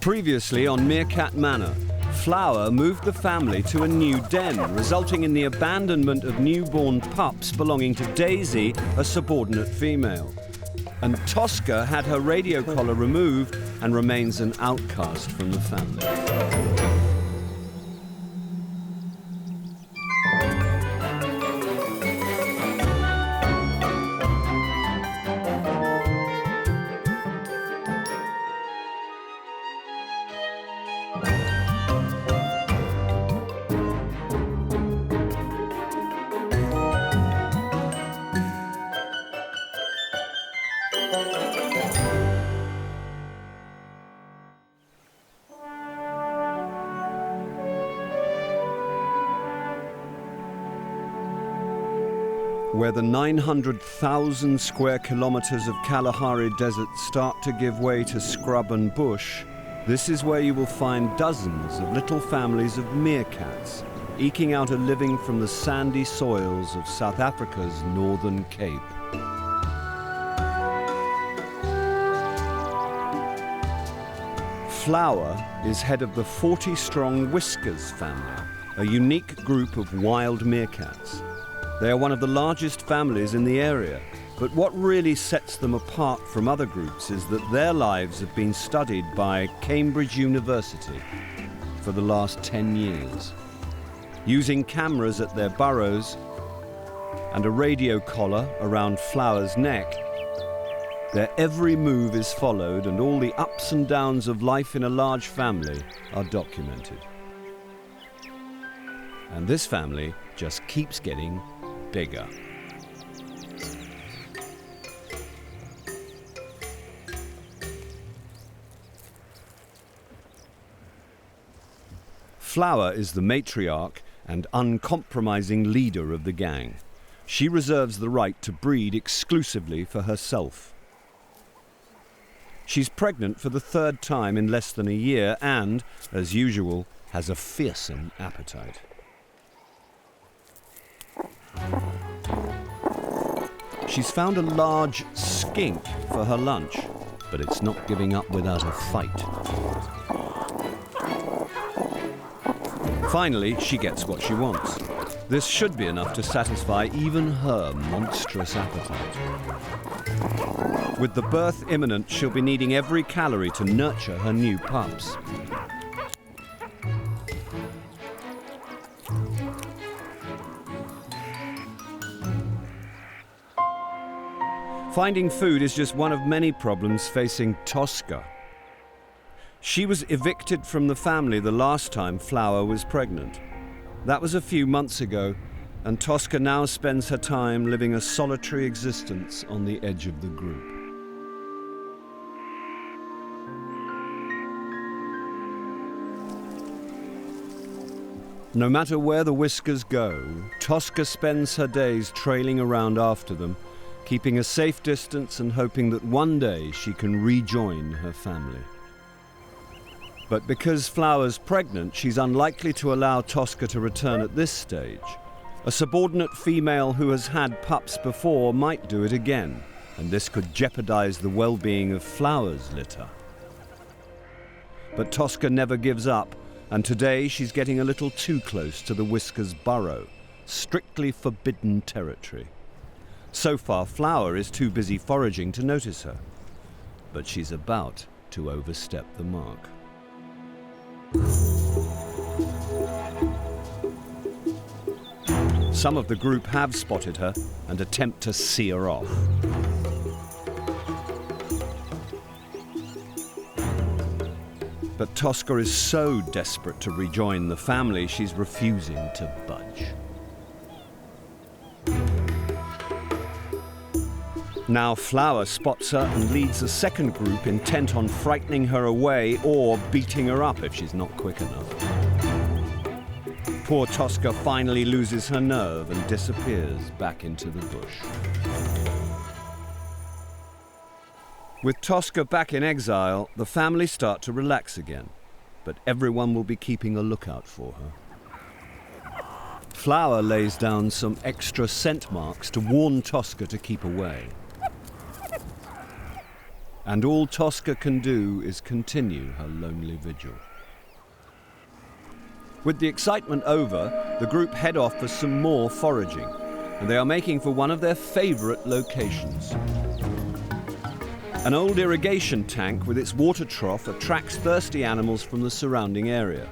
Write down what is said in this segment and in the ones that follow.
Previously on Merkaat Manor, Flower moved the family to a new den, resulting in the abandonment of newborn pups belonging to Daisy, a subordinate female. And Tosca had her radio collar removed and remains an outcast from the family. Where the 900,000 square kilometers of Kalahari desert start to give way to scrub and bush, this is where you will find dozens of little families of meerkats eking out a living from the sandy soils of South Africa's northern Cape. Flower is head of the 40-strong Whiskers family, a unique group of wild meerkats. They are one of the largest families in the area, but what really sets them apart from other groups is that their lives have been studied by Cambridge University for the last 10 years. Using cameras at their burrows and a radio collar around Flower's neck, their every move is followed and all the ups and downs of life in a large family are documented. And this family just keeps getting bigger. Flower is the matriarch and uncompromising leader of the gang. She reserves the right to breed exclusively for herself. She's pregnant for the third time in less than a year and, as usual, has a fearsome appetite. She's found a large skink for her lunch, but it's not giving up without a fight. Finally, she gets what she wants. This should be enough to satisfy even her monstrous appetite. With the birth imminent, she'll be needing every calorie to nurture her new pups. Finding food is just one of many problems facing Tosca. She was evicted from the family the last time Flower was pregnant. That was a few months ago, and Tosca now spends her time living a solitary existence on the edge of the group. No matter where the Whiskers go, Tosca spends her days trailing around after them, keeping a safe distance and hoping that one day she can rejoin her family. But because Flower's pregnant, she's unlikely to allow Tosca to return at this stage. A subordinate female who has had pups before might do it again, and this could jeopardize the well-being of Flower's litter. But Tosca never gives up, and today she's getting a little too close to the Whiskers' burrow, strictly forbidden territory. So far, Flower is too busy foraging to notice her, but she's about to overstep the mark. Some of the group have spotted her and attempt to see her off. But Tosca is so desperate to rejoin the family, she's refusing to budge. Now Flower spots her and leads a second group intent on frightening her away or beating her up if she's not quick enough. Poor Tosca finally loses her nerve and disappears back into the bush. With Tosca back in exile, the family start to relax again, but everyone will be keeping a lookout for her. Flower lays down some extra scent marks to warn Tosca to keep away. and all Tosca can do is continue her lonely vigil. With the excitement over, the group head off for some more foraging, and they are making for one of their favourite locations. An old irrigation tank with its water trough attracts thirsty animals from the surrounding area.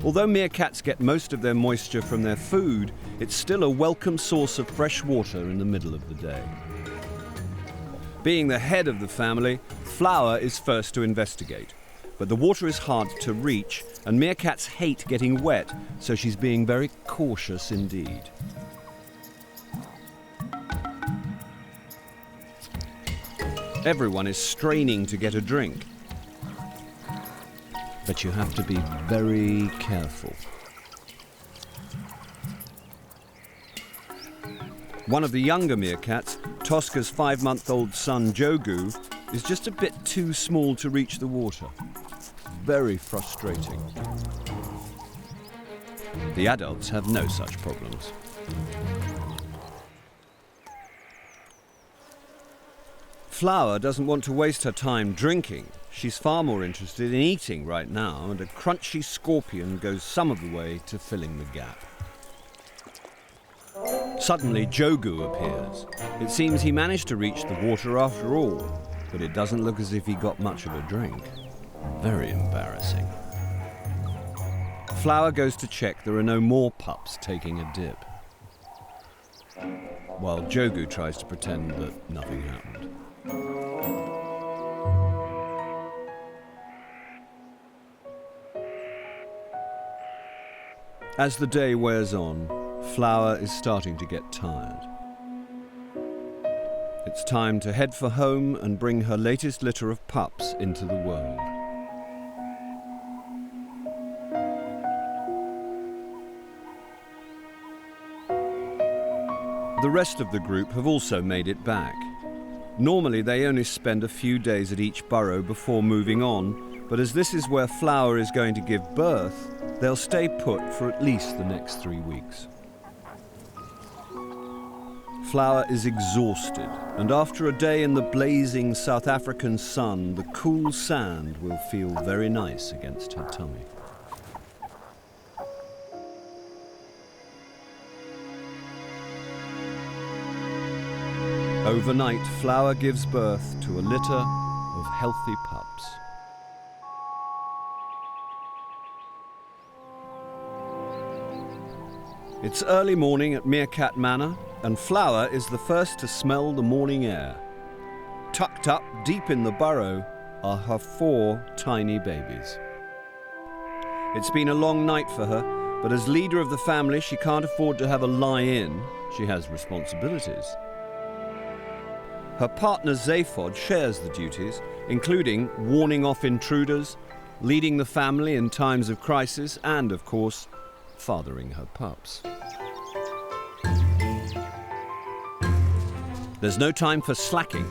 Although meerkats get most of their moisture from their food, it's still a welcome source of fresh water in the middle of the day. Being the head of the family, Flower is first to investigate. But the water is hard to reach, and meerkats hate getting wet, so she's being very cautious indeed. Everyone is straining to get a drink. But you have to be very careful. One of the younger meerkats, Tosca's 5-month-old son Jogu, is just a bit too small to reach the water. Very frustrating. The adults have no such problems. Flower doesn't want to waste her time drinking. She's far more interested in eating right now, and a crunchy scorpion goes some of the way to filling the gap. Suddenly, Jogu appears. It seems he managed to reach the water after all, but it doesn't look as if he got much of a drink. Very embarrassing. Flower goes to check there are no more pups taking a dip, while Jogu tries to pretend that nothing happened. As the day wears on, Flower is starting to get tired. It's time to head for home and bring her latest litter of pups into the world. The rest of the group have also made it back. Normally they only spend a few days at each burrow before moving on, but as this is where Flower is going to give birth, they'll stay put for at least the next 3 weeks. Flower is exhausted, and after a day in the blazing South African sun, the cool sand will feel very nice against her tummy. Overnight, Flower gives birth to a litter of healthy pups. It's early morning at Merkaat Manor, and Flower is the first to smell the morning air. Tucked up deep in the burrow are her 4 tiny babies. It's been a long night for her, but as leader of the family, she can't afford to have a lie-in. She has responsibilities. Her partner Zaphod shares the duties, including warning off intruders, leading the family in times of crisis, and, of course, fathering her pups. There's no time for slacking.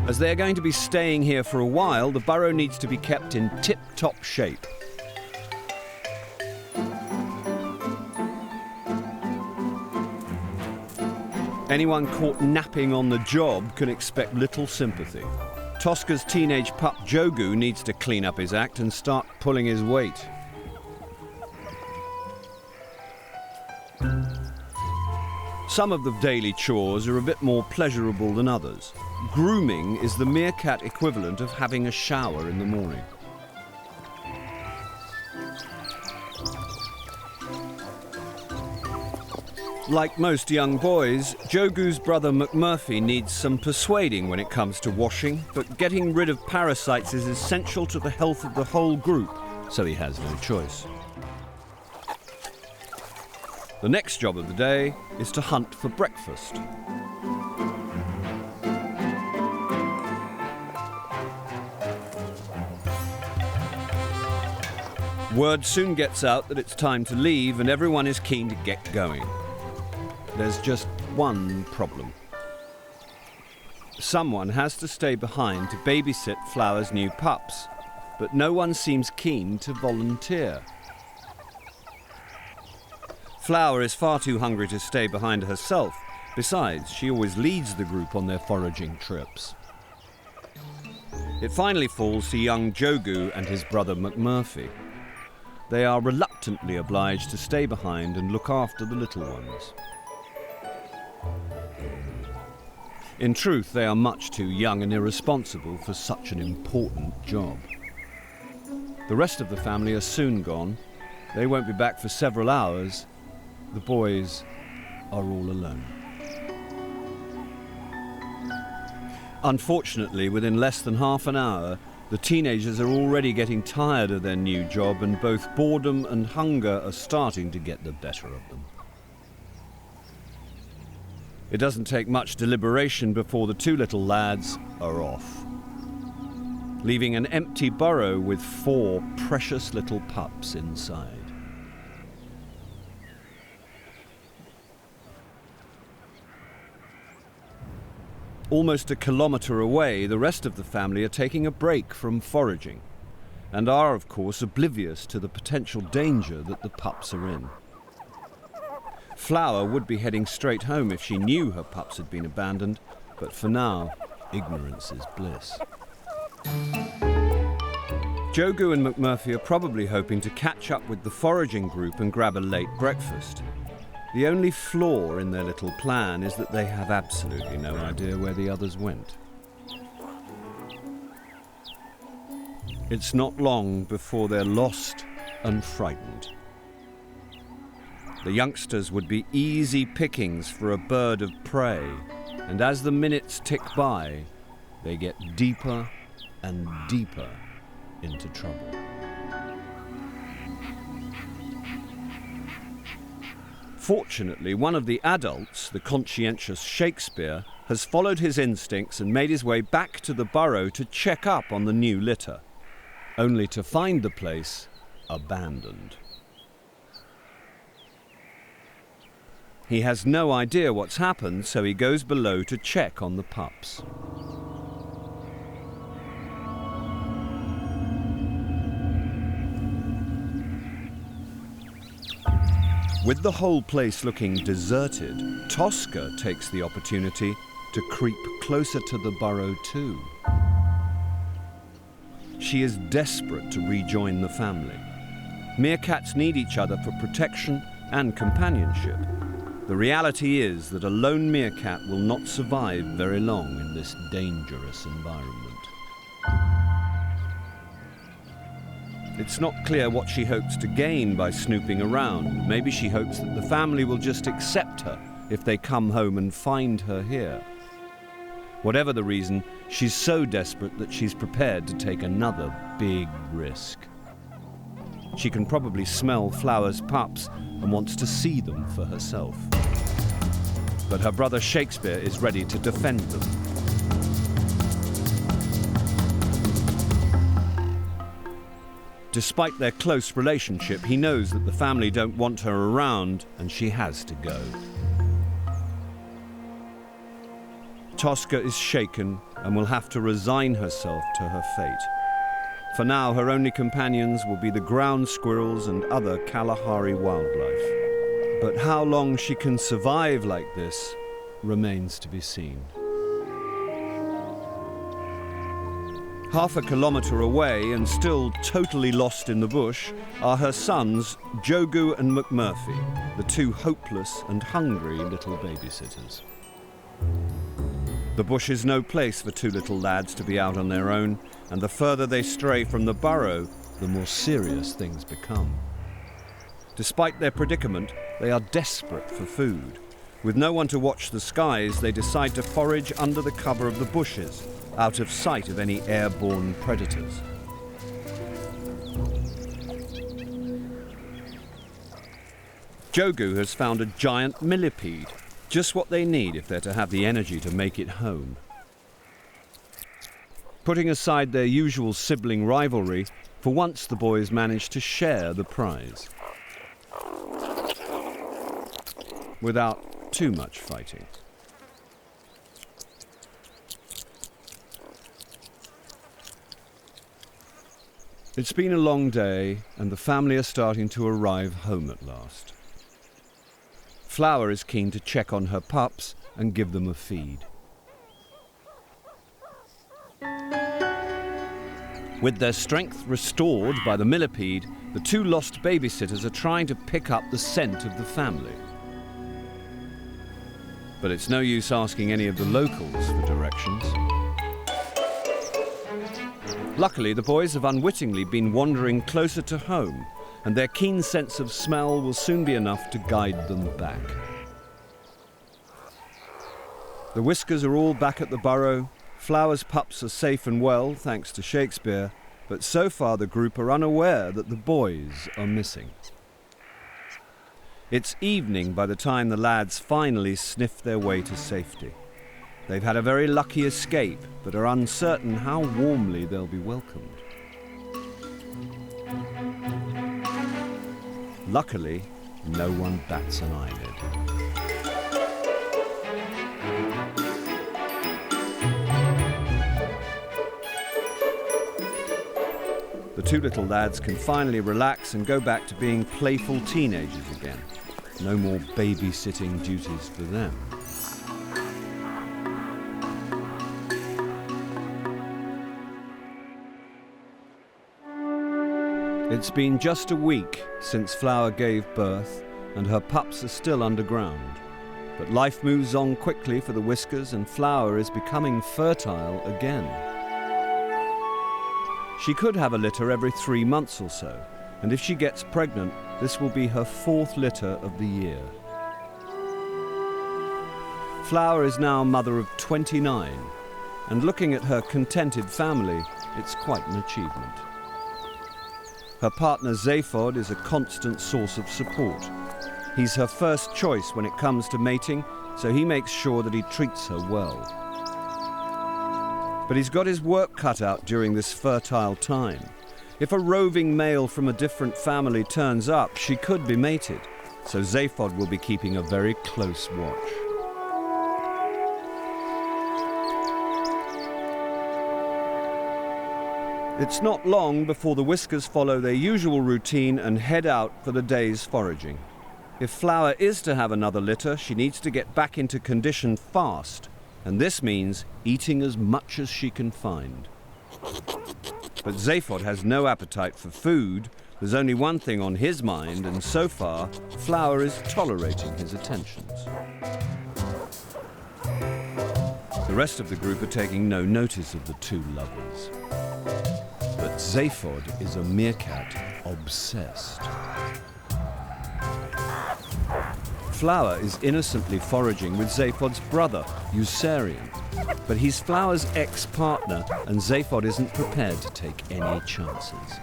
As they're going to be staying here for a while, the burrow needs to be kept in tip-top shape. Anyone caught napping on the job can expect little sympathy. Tosca's teenage pup Jogu needs to clean up his act and start pulling his weight. Some of the daily chores are a bit more pleasurable than others. Grooming is the meerkat equivalent of having a shower in the morning. Like most young boys, Jogu's brother McMurphy needs some persuading when it comes to washing, but getting rid of parasites is essential to the health of the whole group, so he has no choice. The next job of the day is to hunt for breakfast. Word soon gets out that it's time to leave, and everyone is keen to get going. There's just one problem. Someone has to stay behind to babysit Flower's new pups, but no one seems keen to volunteer. Flower is far too hungry to stay behind herself. Besides, she always leads the group on their foraging trips. It finally falls to young Jogu and his brother McMurphy. They are reluctantly obliged to stay behind and look after the little ones. In truth, they are much too young and irresponsible for such an important job. The rest of the family are soon gone. They won't be back for several hours. The boys are all alone. Unfortunately, within less than half an hour, the teenagers are already getting tired of their new job, and both boredom and hunger are starting to get the better of them. It doesn't take much deliberation before the two little lads are off, leaving an empty burrow with 4 precious little pups inside. Almost a kilometre away, the rest of the family are taking a break from foraging and are, of course, oblivious to the potential danger that the pups are in. Flower would be heading straight home if she knew her pups had been abandoned, but for now, ignorance is bliss. Jogu and McMurphy are probably hoping to catch up with the foraging group and grab a late breakfast. The only flaw in their little plan is that they have absolutely no idea where the others went. It's not long before they're lost and frightened. The youngsters would be easy pickings for a bird of prey, and as the minutes tick by, they get deeper and deeper into trouble. Fortunately, one of the adults, the conscientious Shakespeare, has followed his instincts and made his way back to the burrow to check up on the new litter, only to find the place abandoned. He has no idea what's happened, so he goes below to check on the pups. With the whole place looking deserted, Tosca takes the opportunity to creep closer to the burrow too. She is desperate to rejoin the family. Meerkats need each other for protection and companionship. The reality is that a lone meerkat will not survive very long in this dangerous environment. It's not clear what she hopes to gain by snooping around. Maybe she hopes that the family will just accept her if they come home and find her here. Whatever the reason, she's so desperate that she's prepared to take another big risk. She can probably smell Flower's pups and wants to see them for herself. But her brother Shakespeare is ready to defend them. Despite their close relationship, he knows that the family don't want her around, and she has to go. Tosca is shaken and will have to resign herself to her fate. For now, her only companions will be the ground squirrels and other Kalahari wildlife. But how long she can survive like this remains to be seen. Half a kilometre away, and still totally lost in the bush, are her sons, Jogu and McMurphy, the two hopeless and hungry little babysitters. The bush is no place for two little lads to be out on their own, and the further they stray from the burrow, the more serious things become. Despite their predicament, they are desperate for food. With no one to watch the skies, they decide to forage under the cover of the bushes, out of sight of any airborne predators. Jogu has found a giant millipede, just what they need if they're to have the energy to make it home. Putting aside their usual sibling rivalry, for once the boys manage to share the prize, without too much fighting. It's been a long day, and the family are starting to arrive home at last. Flower is keen to check on her pups and give them a feed. With their strength restored by the millipede, the two lost babysitters are trying to pick up the scent of the family. But it's no use asking any of the locals for directions. Luckily, the boys have unwittingly been wandering closer to home, and their keen sense of smell will soon be enough to guide them back. The Whiskers are all back at the burrow. Flower's pups are safe and well, thanks to Shakespeare, but so far the group are unaware that the boys are missing. It's evening by the time the lads finally sniff their way to safety. They've had a very lucky escape, but are uncertain how warmly they'll be welcomed. Luckily, no one bats an eyelid. The two little lads can finally relax and go back to being playful teenagers again. No more babysitting duties for them. It's been just a week since Flower gave birth, and her pups are still underground. But life moves on quickly for the Whiskers, and Flower is becoming fertile again. She could have a litter every 3 months or so, and if she gets pregnant, this will be her 4th litter of the year. Flower is now a mother of 29, and looking at her contented family, it's quite an achievement. Her partner Zaphod is a constant source of support. He's her first choice when it comes to mating, so he makes sure that he treats her well. But he's got his work cut out during this fertile time. If a roving male from a different family turns up, she could be mated, so Zaphod will be keeping a very close watch. It's not long before the Whiskers follow their usual routine and head out for the day's foraging. If Flower is to have another litter, she needs to get back into condition fast, and this means eating as much as she can find. But Zaphod has no appetite for food. There's only one thing on his mind, and so far, Flower is tolerating his attentions. The rest of the group are taking no notice of the two lovers. But Zaphod is a meerkat obsessed. Flower is innocently foraging with Zaphod's brother, Eucerian. But he's Flower's ex-partner, and Zaphod isn't prepared to take any chances.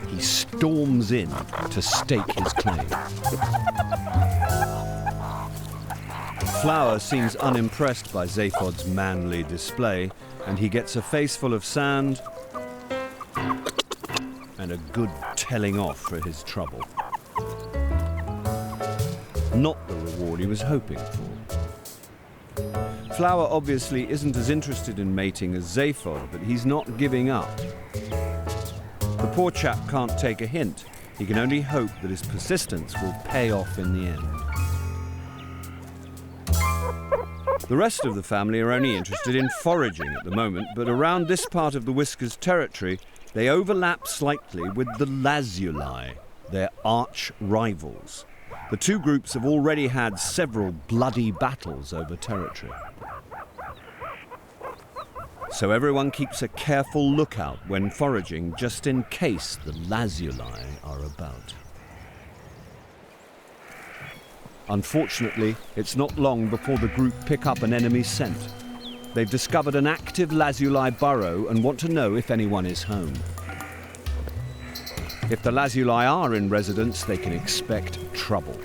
He storms in to stake his claim. Flower seems unimpressed by Zaphod's manly display, and he gets a face full of sand and a good telling off for his trouble. Not the reward he was hoping for. Flower obviously isn't as interested in mating as Zaphod, but he's not giving up. The poor chap can't take a hint. He can only hope that his persistence will pay off in the end. The rest of the family are only interested in foraging at the moment, but around this part of the Whiskers' territory, they overlap slightly with the lazuli, their arch rivals. The two groups have already had several bloody battles over territory. So everyone keeps a careful lookout when foraging, just in case the lazuli are about. Unfortunately, it's not long before the group pick up an enemy scent. They've discovered an active lazuli burrow and want to know if anyone is home. If the lazuli are in residence, they can expect trouble.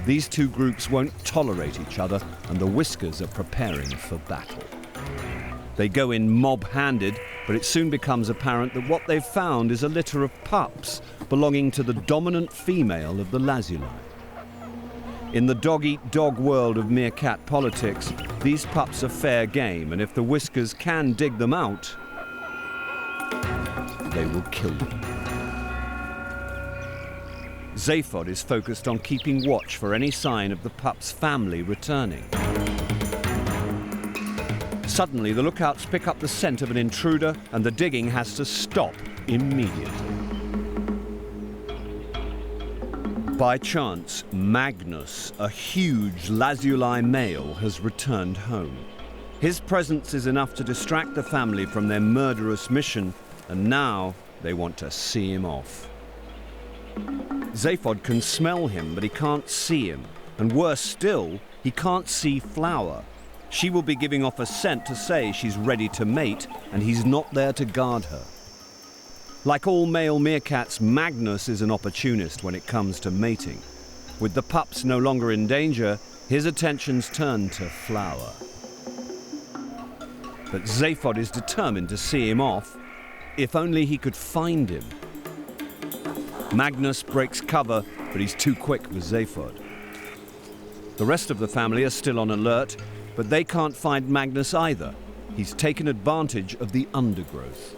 These two groups won't tolerate each other, and the Whiskers are preparing for battle. They go in mob-handed, but it soon becomes apparent that what they've found is a litter of pups belonging to the dominant female of the lazuli. In the dog-eat-dog world of meerkat politics, these pups are fair game, and if the Whiskers can dig them out, they will kill them. Zaphod is focused on keeping watch for any sign of the pup's family returning. Suddenly, the lookouts pick up the scent of an intruder and the digging has to stop immediately. By chance, Magnus, a huge lazuli male, has returned home. His presence is enough to distract the family from their murderous mission, and now they want to see him off. Zaphod can smell him, but he can't see him. And worse still, he can't see Flower. She will be giving off a scent to say she's ready to mate, and he's not there to guard her. Like all male meerkats, Magnus is an opportunist when it comes to mating. With the pups no longer in danger, his attentions turn to Flower. But Zaphod is determined to see him off, if only he could find him. Magnus breaks cover, but he's too quick for Zaphod. The rest of the family are still on alert, but they can't find Magnus either. He's taken advantage of the undergrowth.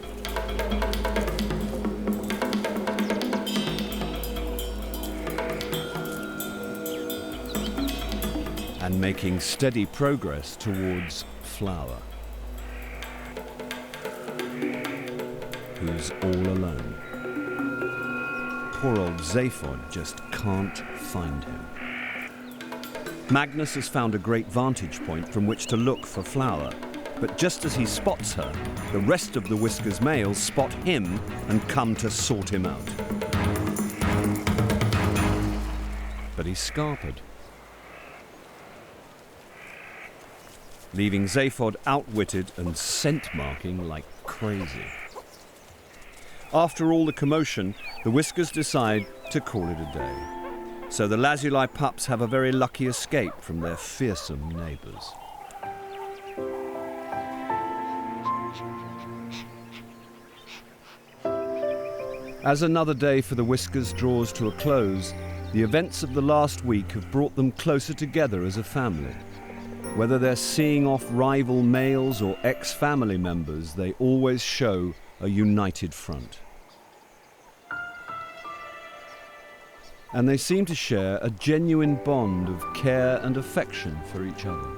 And making steady progress towards Flower, who's all alone. Poor old Zaphod just can't find him. Magnus has found a great vantage point from which to look for Flower, but just as he spots her, the rest of the Whiskers males spot him and come to sort him out. But he's scarpered, leaving Zaphod outwitted and scent-marking like crazy. After all the commotion, the Whiskers decide to call it a day. So the lazuli pups have a very lucky escape from their fearsome neighbours. As another day for the Whiskers draws to a close, the events of the last week have brought them closer together as a family. Whether they're seeing off rival males or ex-family members, they always show a united front. And they seem to share a genuine bond of care and affection for each other.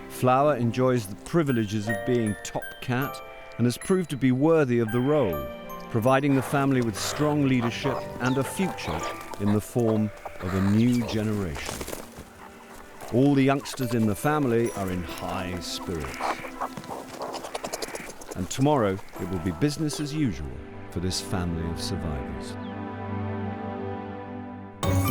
Flower enjoys the privileges of being top cat and has proved to be worthy of the role, providing the family with strong leadership and a future in the form of a new generation. All the youngsters in the family are in high spirits. And tomorrow it will be business as usual for this family of survivors.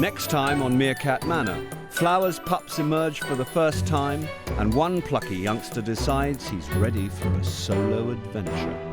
Next time on Merkaat Manor, Flower's pups emerge for the first time, and one plucky youngster decides he's ready for a solo adventure.